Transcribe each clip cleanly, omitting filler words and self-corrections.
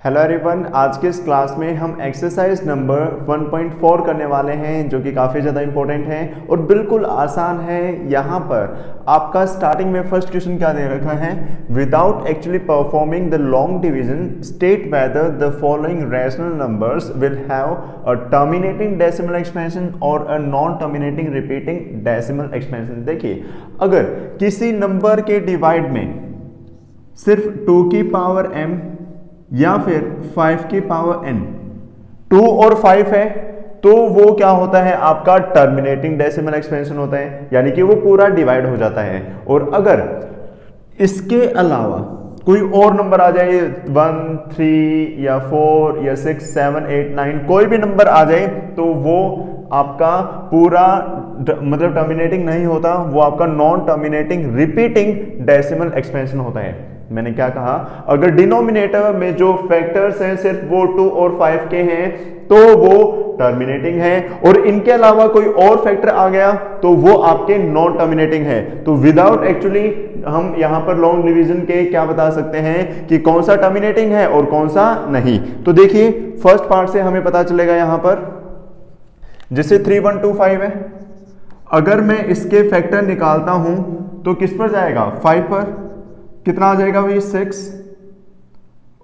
Hello everyone, आज के इस क्लास में हम एक्सरसाइज नंबर 1.4 करने वाले हैं जो कि काफ़ी ज़्यादा इंपॉर्टेंट है और बिल्कुल आसान है। यहाँ पर आपका स्टार्टिंग में फर्स्ट क्वेश्चन क्या दे रखा है, without actually performing the long division state whether the following rational numbers will have a terminating decimal expansion और a non terminating repeating decimal expansion. देखिए, अगर किसी नंबर के डिवाइड में सिर्फ 2 की पावर m या फिर 5 की पावर n 2 और 5 है तो वो क्या होता है, आपका टर्मिनेटिंग डेसिमल एक्सपेंशन होता है, यानी कि वो पूरा डिवाइड हो जाता है। और अगर इसके अलावा कोई और नंबर आ जाए 1, 3 या 4 या 6, 7, 8, 9 कोई भी नंबर आ जाए तो वो आपका पूरा मतलब टर्मिनेटिंग नहीं होता, वो आपका non terminating repeating decimal expansion होता है। मैंने क्या कहा, अगर डिनोमिनेटर में जो फैक्टर्स हैं सिर्फ वो 2 और 5 के हैं तो वो टर्मिनेटिंग है, और इनके अलावा कोई और फैक्टर आ गया तो वो आपके नॉन टर्मिनेटिंग है। तो विदाउट एक्चुअली हम यहां पर लॉन्ग डिवीजन के क्या बता सकते हैं कि कौन सा टर्मिनेटिंग है और कौन सा नहीं। तो देखिए, फर्स्ट पार्ट से हमें पता चलेगा यहां पर, जैसे 3, 1, 2, 5 है, अगर मैं इसके फैक्टर निकालता हूं तो किस पर जाएगा, 5 पर। कितना आ जाएगा भाई, 6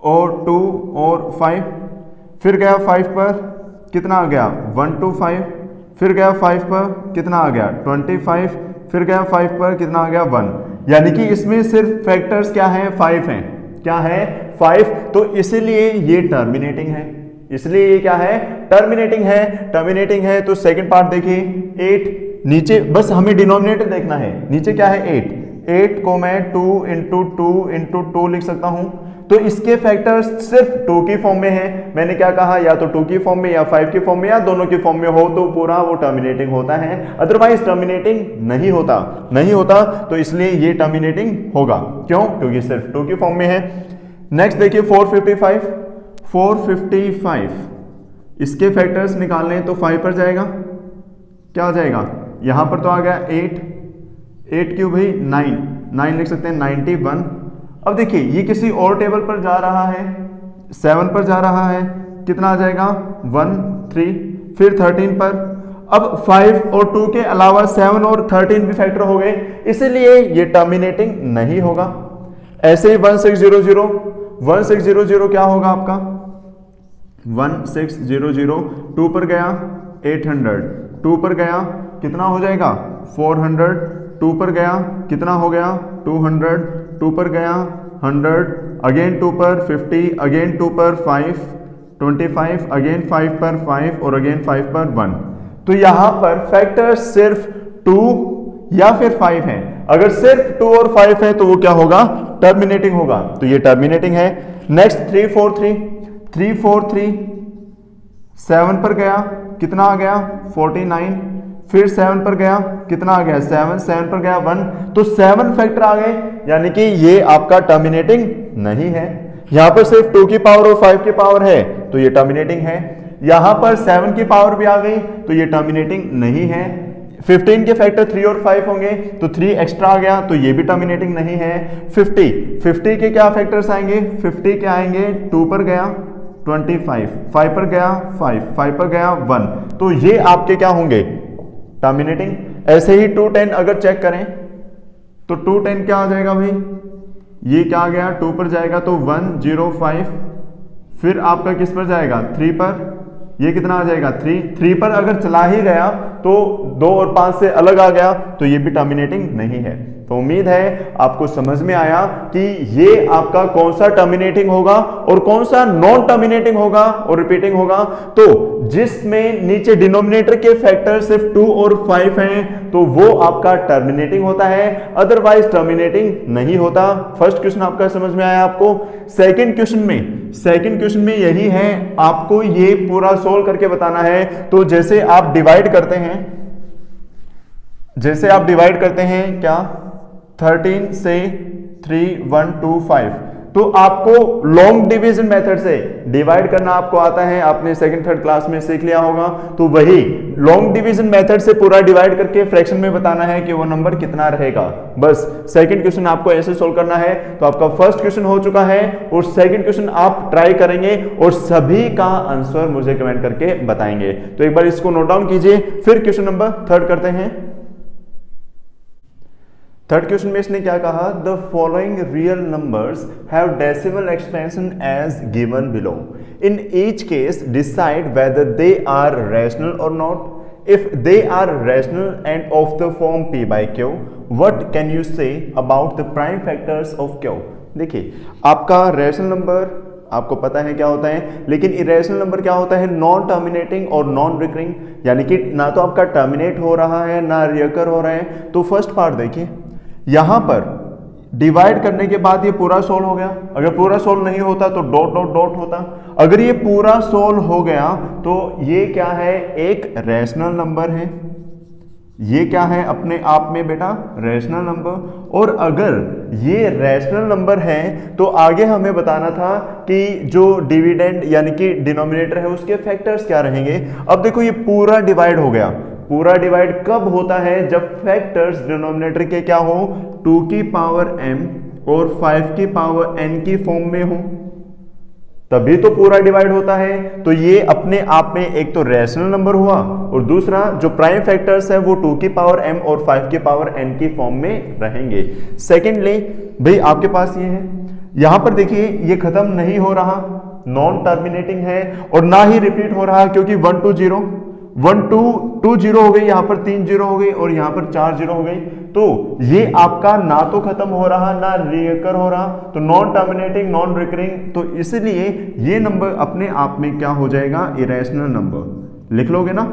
और 2 और 5, फिर गया 5 पर, कितना आ गया 1, 2, 5, फिर गया 5 पर, कितना आ गया 25, फिर गया 5 पर, कितना आ गया 1। यानी कि इसमें सिर्फ फैक्टर्स क्या है, 5 हैं। क्या है, 5। तो इसीलिए ये टर्मिनेटिंग है, इसलिए ये क्या है, टर्मिनेटिंग है। टर्मिनेटिंग है तो सेकंड पार्ट देखिए, 8 नीचे, बस हमें डिनोमिनेटर देखना है, नीचे क्या है 8 को मैं 2 इंटू 2 लिख सकता हूं। तो इसके फैक्टर्स सिर्फ 2 की फॉर्म में है। मैंने क्या कहा, या तो 2 की फॉर्म में या 5 की फॉर्म में या दोनों की फॉर्म में हो तो पूरा वो टर्मिनेटिंग होता है, अदरवाइज टर्मिनेटिंग नहीं होता। तो इसलिए ये टर्मिनेटिंग होगा, क्यों, क्योंकि सिर्फ 2 की फॉर्म में है। नेक्स्ट देखिए 455, इसके फैक्टर्स निकालने हैं तो 5 पर जाएगा, क्या आ जाएगा, यहां पर तो आ गया 8 क्यों भाई 9 लिख सकते हैं, 91। अब देखिए ये किसी और टेबल पर जा रहा है, 7 पर जा रहा है, कितना आ जाएगा 1, 3, फिर 13 पर। अब 5 और 2 के अलावा 7 और 13 भी फैक्टर हो गए, इसलिए ये टर्मिनेटिंग नहीं होगा। ऐसे ही 1600 क्या होगा आपका, 1600 2 पर गया 800, 2 पर गया कितना हो जाएगा 400, 2 पर गया कितना हो गया 200, 2 पर गया 100, अगेन 2 पर 50, अगेन 2 पर 5, 25, अगेन 5 पर 5 और अगेन 5 पर 1। तो यहां पर फैक्टर सिर्फ 2 या फिर 5 है। अगर सिर्फ 2 और 5 है तो वो क्या होगा, टर्मिनेटिंग होगा, तो ये टर्मिनेटिंग है। नेक्स्ट 343, 7 पर गया कितना आ गया 49, फिर 7 पर गया कितना आ गया 7 पर गया 1, तो 7 फैक्टर आ गए, यानी कि ये आपका टर्मिनेटिंग नहीं है। यहां पर सिर्फ 2 की पावर और 5 की पावर है तो ये टर्मिनेटिंग है। यहां पर 7 की पावर भी आ गई तो ये टर्मिनेटिंग नहीं है। 15 के फैक्टर 3 और 5 होंगे तो 3 एक्स्ट्रा आ गया तो ये भी टर्मिनेटिंग नहीं है। 50 के क्या फैक्टर्स आएंगे, 50 के आएंगे 2 पर गया 25, 5 पर गया 5 पर गया 1, तो ये आपके क्या होंगे, टर्मिनेटिंग। ऐसे ही 210 अगर चेक करें तो 210 क्या आ जाएगा भाई, ये क्या आ गया 2 पर जाएगा तो 105, फिर आपका किस पर जाएगा 3 पर, ये कितना आ जाएगा 3 पर अगर चला ही गया तो 2 और 5 से अलग आ गया तो ये भी टर्मिनेटिंग नहीं है। तो उम्मीद है आपको समझ में आया कि ये आपका कौन सा टर्मिनेटिंग होगा और कौन सा नॉन टर्मिनेटिंग होगा और रिपीटिंग होगा। तो जिसमें नीचे डिनोमिनेटर के फैक्टर सिर्फ 2 और 5 हैं तो वो आपका टर्मिनेटिंग होता है, अदरवाइज टर्मिनेटिंग नहीं होता। फर्स्ट क्वेश्चन आपका समझ में आया आपको। सेकंड क्वेश्चन में यही है, आपको ये पूरा सोल्व करके बताना है। तो जैसे आप डिवाइड करते हैं क्या 13 से 3, 1, 2, 5, तो तो आपको लॉन्ग डिवीजन मेथड से डिवाइड करना आपको आता है, आपने सेकंड थर्ड क्लास में सीख लिया होगा। तो वही लॉन्ग डिवीजन मेथड से पूरा डिवाइड करके फ्रैक्शन में बताना है कि वो नंबर कितना रहेगा। बस सेकंड क्वेश्चन आपको ऐसे सोल्व करना है। तो आपका फर्स्ट क्वेश्चन हो चुका है और सेकंड क्वेश्चन आप ट्राई करेंगे और सभी का आंसर मुझे कमेंट करके बताएंगे। तो एक बार इसको नोट डाउन कीजिए, फिर क्वेश्चन नंबर थर्ड करते हैं। थर्ड क्वेश्चन में इसने क्या कहा, the following real numbers have decimal expansion as given below, in each case decide whether they are rational और not. If they are rational and of the form p by q, what can you say about the prime factors of q। देखिए आपका rational number आपको पता है क्या होता है, लेकिन इरेशनल नंबर क्या होता है, नॉन टर्मिनेटिंग और नॉन रिकरिंग, यानी कि ना तो आपका टर्मिनेट हो रहा है ना रिकर हो रहा है। तो फर्स्ट पार्ट देखिए, यहां पर डिवाइड करने के बाद ये पूरा सोल्व हो गया। अगर पूरा सोल्व नहीं होता तो डॉट डॉट डॉट होता। अगर ये पूरा सोल्व हो गया तो ये क्या है, एक रैशनल नंबर है। ये क्या है अपने आप में बेटा, रैशनल नंबर। और अगर ये रैशनल नंबर है तो आगे हमें बताना था कि जो डिविडेंड यानी कि डिनोमिनेटर है उसके फैक्टर्स क्या रहेंगे। अब देखो ये पूरा डिवाइड हो गया। पूरा डिवाइड कब होता है, जब फैक्टर्स डिनोमिनेटर के क्या हो, 2 की पावर m और 5 की पावर n की फॉर्म में हो, तभी तो पूरा डिवाइड होता है। तो ये अपने आप में एक तो रैशनल नंबर हुआ और दूसरा जो प्राइम फैक्टर्स है वो 2 की पावर m और 5 की पावर n की फॉर्म में रहेंगे। सेकेंडली भाई आपके पास ये है, यहां पर देखिए ये खत्म नहीं हो रहा, नॉन टर्मिनेटिंग है और ना ही रिपीट हो रहा, क्योंकि 1 2 0 1 2 2 0 हो गई, यहां पर 3 0 हो गई और यहां पर 4 0 हो गई। तो ये आपका ना तो खत्म हो रहा ना रिकर हो रहा, तो नॉन टर्मिनेटिंग नॉन रिकरिंग, तो इसलिए ये नंबर अपने आप में क्या हो जाएगा, इरेशनल नंबर। लिख लोगे ना,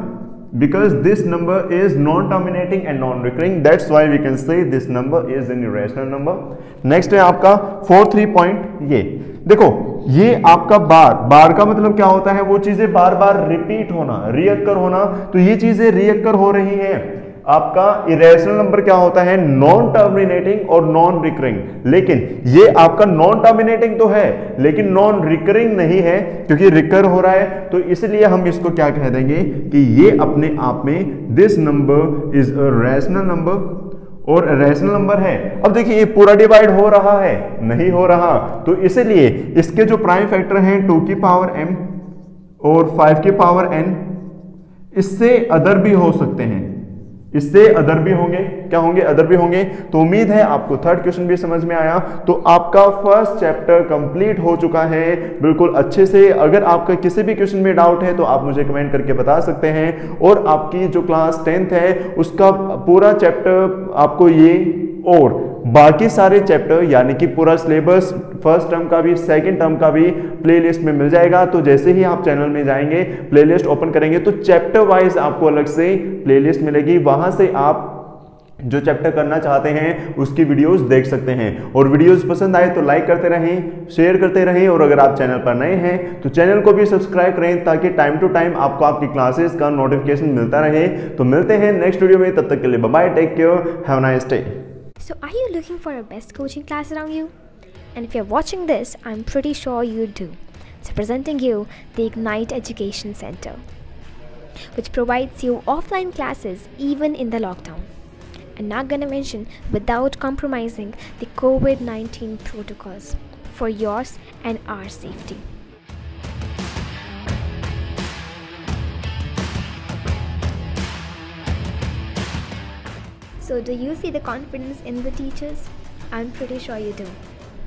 because this number is non-terminating and non-recurring, that's why we can say this number is an irrational number. Next है आपका 4-3 पॉइंट। ये देखो ये आपका बार का मतलब क्या होता है, वो चीजें बार बार रिपीट होना, रिअकर होना। तो ये चीजें रिअकर हो रही हैं। आपका इरेशनल नंबर क्या होता है, नॉन टर्मिनेटिंग और नॉन रिकरिंग, लेकिन ये आपका नॉन टर्मिनेटिंग तो है लेकिन नॉन रिकरिंग नहीं है, क्योंकि रिकर हो रहा है। तो इसलिए हम इसको क्या कह देंगे कि ये अपने आप में this number is a rational number और रैशनल नंबर है। अब देखिए ये पूरा डिवाइड हो रहा है, नहीं हो रहा, तो इसलिए इसके जो प्राइम फैक्टर हैं 2 की पावर m और 5 की पावर n, इससे अदर भी हो सकते हैं, इससे अदर भी होंगे। क्या होंगे, अदर भी होंगे। तो उम्मीद है आपको थर्ड क्वेश्चन भी समझ में आया। तो आपका फर्स्ट चैप्टर कंप्लीट हो चुका है बिल्कुल अच्छे से। अगर आपका किसी भी क्वेश्चन में डाउट है तो आप मुझे कमेंट करके बता सकते हैं। और आपकी जो क्लास 10th है उसका पूरा चैप्टर आपको ये और बाकी सारे चैप्टर यानी कि पूरा सिलेबस फर्स्ट टर्म का भी सेकंड टर्म का भी प्लेलिस्ट में मिल जाएगा। तो जैसे ही आप चैनल में जाएंगे, प्लेलिस्ट ओपन करेंगे तो चैप्टर वाइज आपको अलग से प्लेलिस्ट मिलेगी, वहां से आप जो चैप्टर करना चाहते हैं उसकी वीडियोस देख सकते हैं। और वीडियोस पसंद आए तो लाइक करते रहें, शेयर करते रहें, और अगर आप चैनल पर नए हैं तो चैनल को भी सब्सक्राइब करें ताकि टाइम टू टाइम आपको आपकी क्लासेस का नोटिफिकेशन मिलता रहे। तो मिलते हैं नेक्स्ट वीडियो में, तब तक के लिए bye bye, take care, have a nice day. So are you looking for a best coaching class around you? And if you're watching this, I'm pretty sure you do. So presenting you the Ignite Education Center, which provides you offline classes even in the lockdown. And not gonna mention without compromising the COVID-19 protocols for yours and our safety. So do you see the confidence in the teachers? I'm pretty sure you do,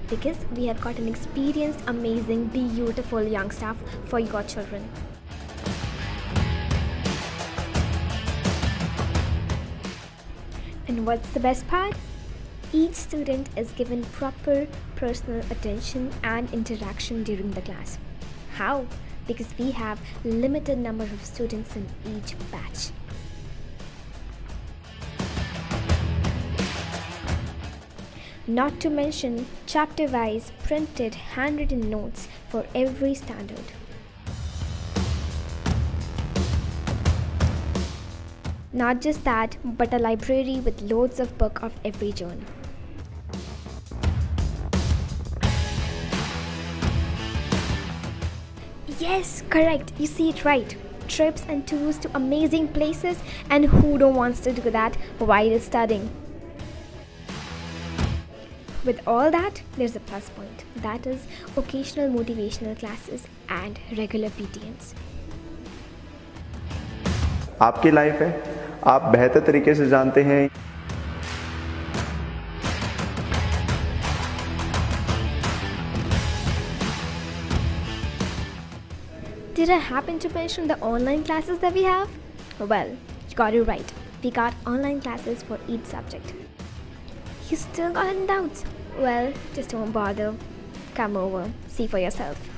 because we have got an experienced, amazing, beautiful young staff for your children. And what's the best part? Each student is given proper personal attention and interaction during the class. How? Because we have limited number of students in each batch. Not to mention chapter-wise printed handwritten notes for every standard. Not just that, but a library with loads of books of every genre. Yes, correct. You see it right. Trips and tours to amazing places, and who don't wants to do that while studying? With all that, there's a plus point. That is occasional motivational classes and regular PTMs. आपकी life है, आप बेहतर तरीके से जानते हैं। Did I happen to mention the online classes that we have? Well, you got it right. We got online classes for each subject. You still got any doubts? Well, just don't bother. Come over, see for yourself.